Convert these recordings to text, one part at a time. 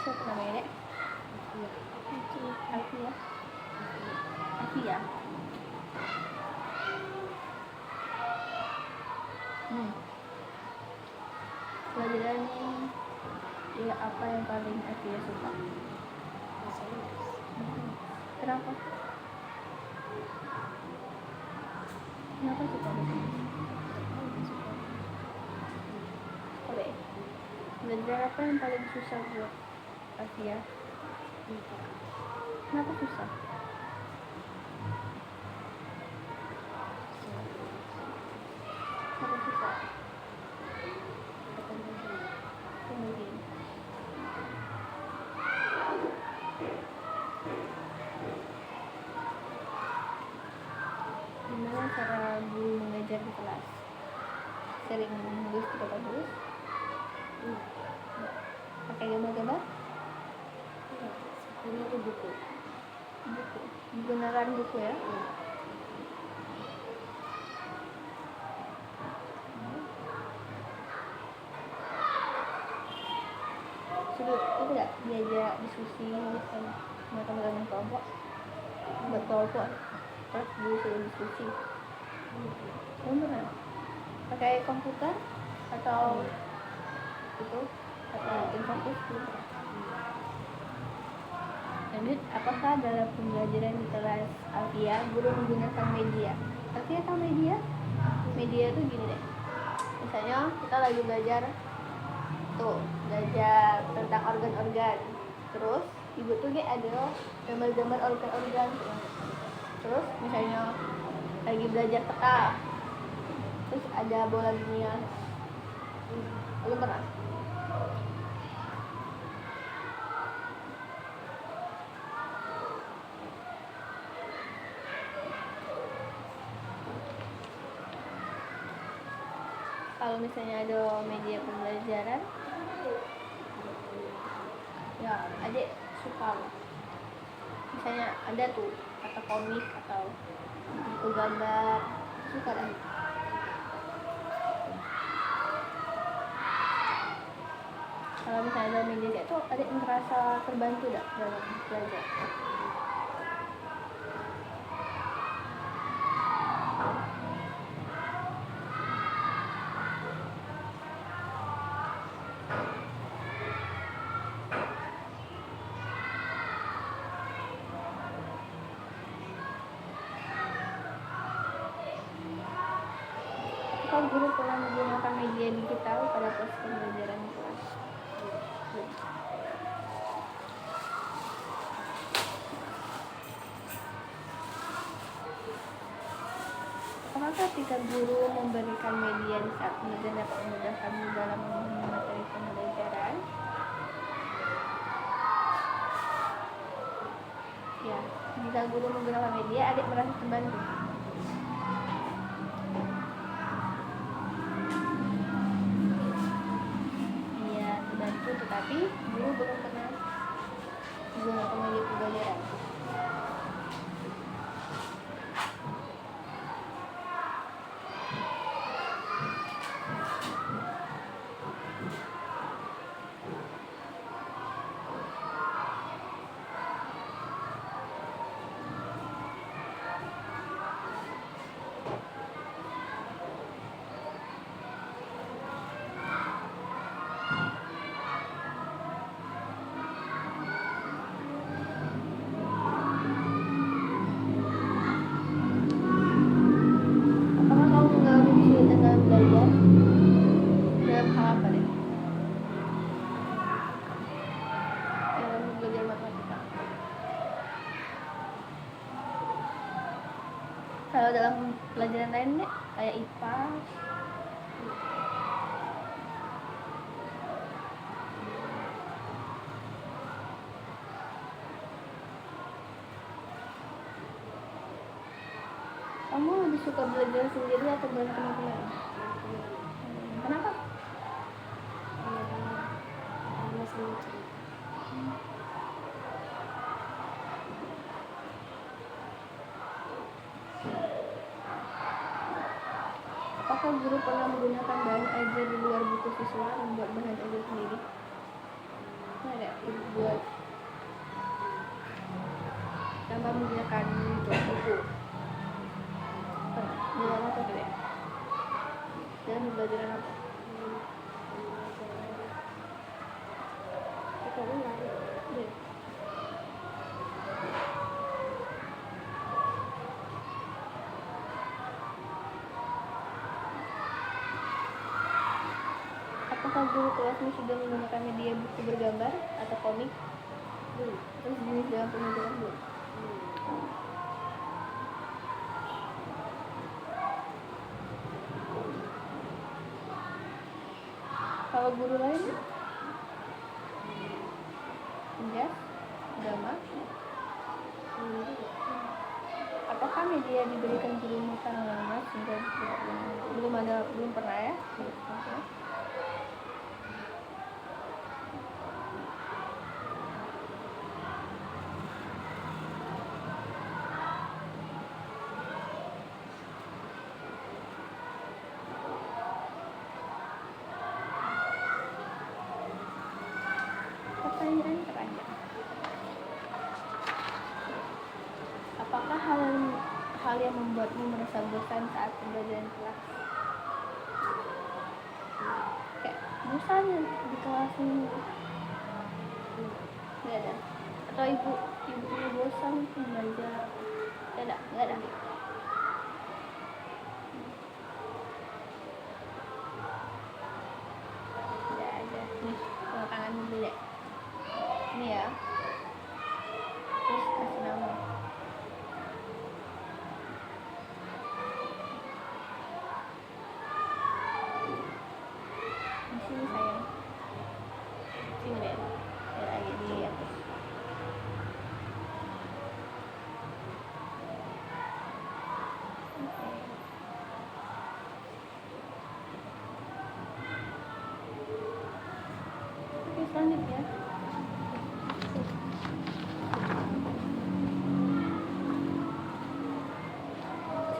Siapa namanya, Dek? Alfia. Alfia. Pelajaran ya apa yang paling Alfia suka? Kenapa? Kenapa suka bahasa Inggris? Oke. Belajar apa yang paling susah buat Alfia? Kenapa susah? Kenapa susah? Mungkin. Gimana cara guru mengajar di kelas? Sering menulis di papan tulis? Pakai gambar-gambar? Ini tuh buku. Beneran buku ya? Sudah itu tidak diajak diskusi misalnya sama teman-teman kelompok, buat kelompok terus disuruh diskusi. Beneran? Pakai komputer atau itu atau infocus gitu? Lanjut, apakah dalam pembelajaran di kelas Alfia guru menggunakan media? Alfia tahu media? Media tuh gini deh. Misalnya kita lagi belajar tentang organ-organ. Terus ibu tuh ada gambar-gambar organ-organ. Terus misalnya lagi belajar peta. Terus ada bola dunia. Belum pernah? Kalau misalnya ada media pembelajaran, ya adik suka. Misalnya ada tuh atau komik atau buku gambar, suka dah. Kalau misalnya ada media kayak tuh, adik merasa terbantu dah dalam belajar. Apakah guru pernah menggunakan media digital pada proses pembelajaran di kelas? Apakah ketika guru memberikan media di saat pembelajaran dapat memudahkanmu dalam memahami materi pembelajaran? Ya, jika guru menggunakan media, adik merasa terbantu. Tetapi guru belum pernah menggunakan media pembelajaran. Kalau dalam pelajaran lain deh, kayak IPA, kamu lebih suka belajar sendiri atau bareng teman-teman? Kenapa? Apakah guru pernah menggunakan bahan ajar di luar buku siswa membuat bahan ajar sendiri? Ada ibu Iya. Apakah guru kelasmu sudah menggunakan media buku bergambar atau komik? Terus jenis dalam pembelajaran belum? Kalau guru lain? Penjas? Agama? Apakah media diberikan gurumu karena lama sehingga belum pernah ya? Oke. Pertanyaan terakhir. Apakah hal yang membuatmu merasa bosan saat pembelajaran kelas? Kayak bosan di kelas ini? Nggak ada. Atau ibunya bosan belajar? Nggak ada. Nggak ada. Nih, tanda tangan dulu deh. Ini ya. Terus kasih nama. Di sini sayang. Sini deh. Lagi di atas. Oke, selanjutnya.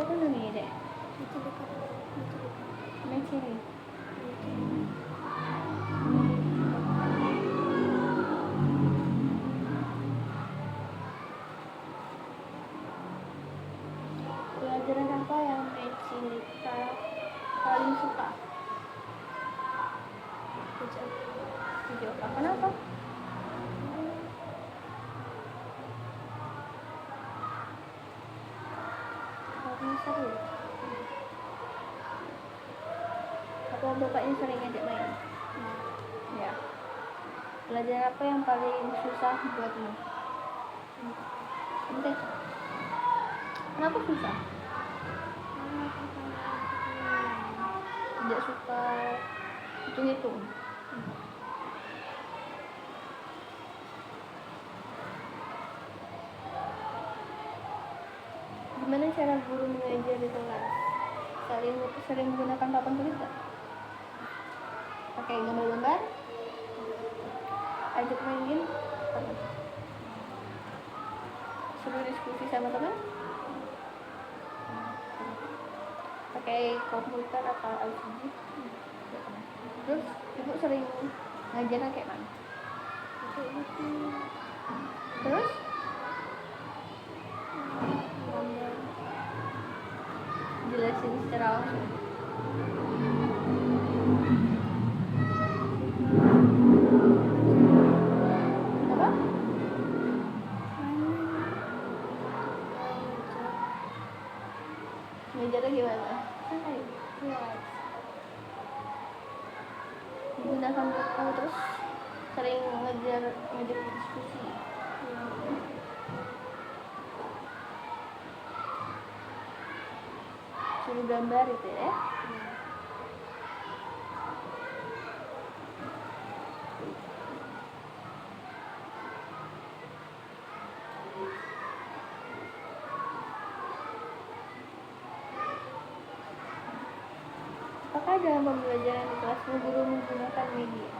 Siapa namanya dek? Mecili. Pelajaran apa yang Mecili paling suka? Sejarah. Kenapa? Karena seru. Apa bapaknya sering ngajak main? Ya. Pelajaran apa yang paling susah buatmu? Oke. Kenapa susah? Tidak suka hitung-hitung. Gimana cara guru mengajar di kelas? Sering menggunakan papan tulis nggak? Pakai gambar-gambar? Ajak main game? Suruh diskusi sama teman? Pakai komputer atau LCD? Terus ibu sering ngajarnya kayak mana? Terus? Jelasin secara langsung. Apa? Ngajarnya gimana? Menggunakan buku terus sering ngajak diskusi. Suruh gambar itu ya. Apakah dalam pembelajaran di kelasmu guru menggunakan media?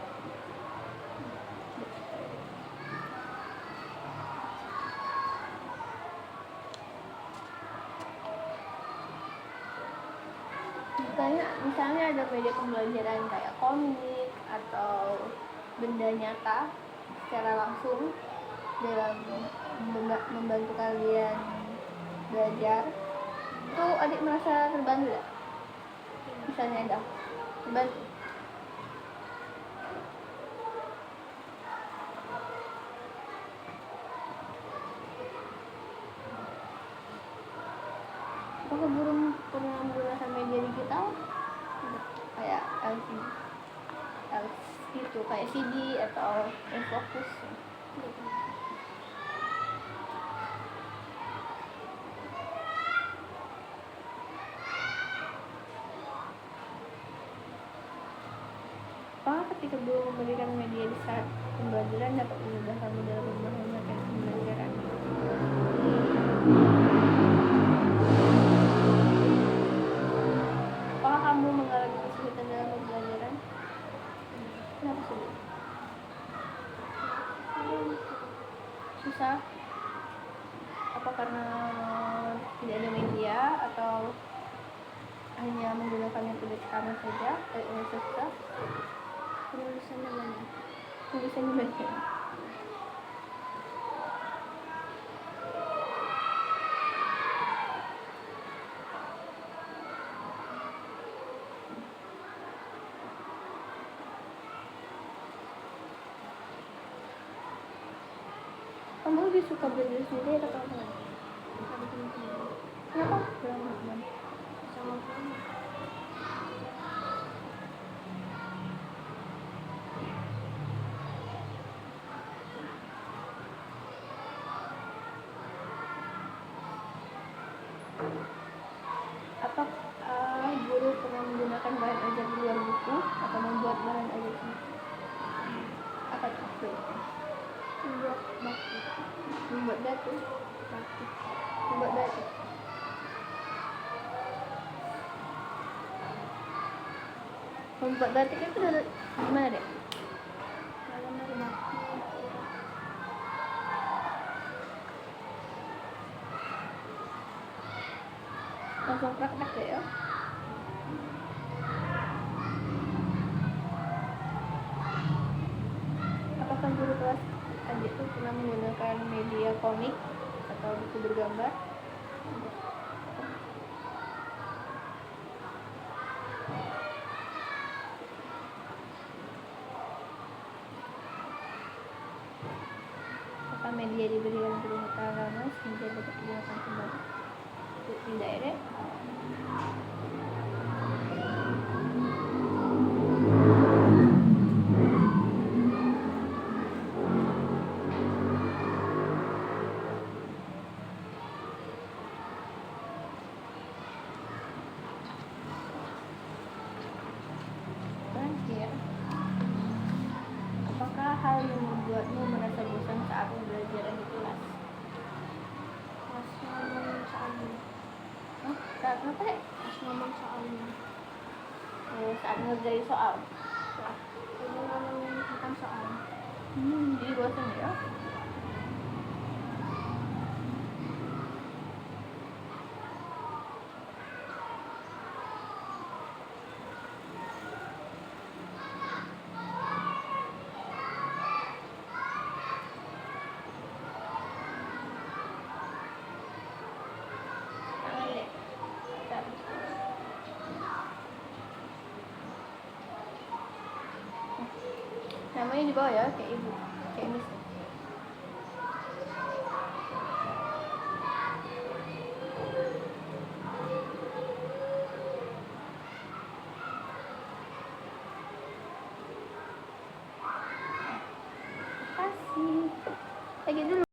Misalnya ada media pembelajaran kayak komik atau benda nyata secara langsung dalam membantu kalian belajar, itu adik merasa terbantu ya? Misalnya ada terbantu. Apakah guru pernah menggunakan media digital? Tidak. Kayak LCD, itu kayak CD atau Infocus. Apakah ketika guru memberikan media di saat pembelajaran dapat mengubah kamu dalam memahami pembelajaran? Apakah kamu mengalami kesulitan dalam pembelajaran? Kenapa sulit? Susah? Apa karena tidak ada media atau hanya menggunakan metode sekarang saja? Susah? Tulisannya banyak. Kamu lebih suka belajar sendiri atau sama teman? Sama teman-teman. Kenapa? Sama teman. Sama teman. Apa guru pernah menggunakan bahan ajar di luar buku atau membuat bahan ajar sendiri? Apa itu? Membuat datu. Membuat batik itu dari gimana deh? Langsung praktek deh ya. Apakah guru kelas adik itu pernah menggunakan media komik atau buku bergambar? Apakah media diberikan berupa lama sehingga dapat digunakan kembali? Tidak ya. Terakhir, apakah hal yang membuatmu merasa bosan saat pembelajaran di kelas? Ngomong soalnya. Saat apa ya? Ngomong soalnya. Saat ngerjain soal. Ngomongin tentang soal. Jadi bosan ya? Namanya di bawah ya, kayak ibu, kayak miss. Terima kasih. Lagi dulu.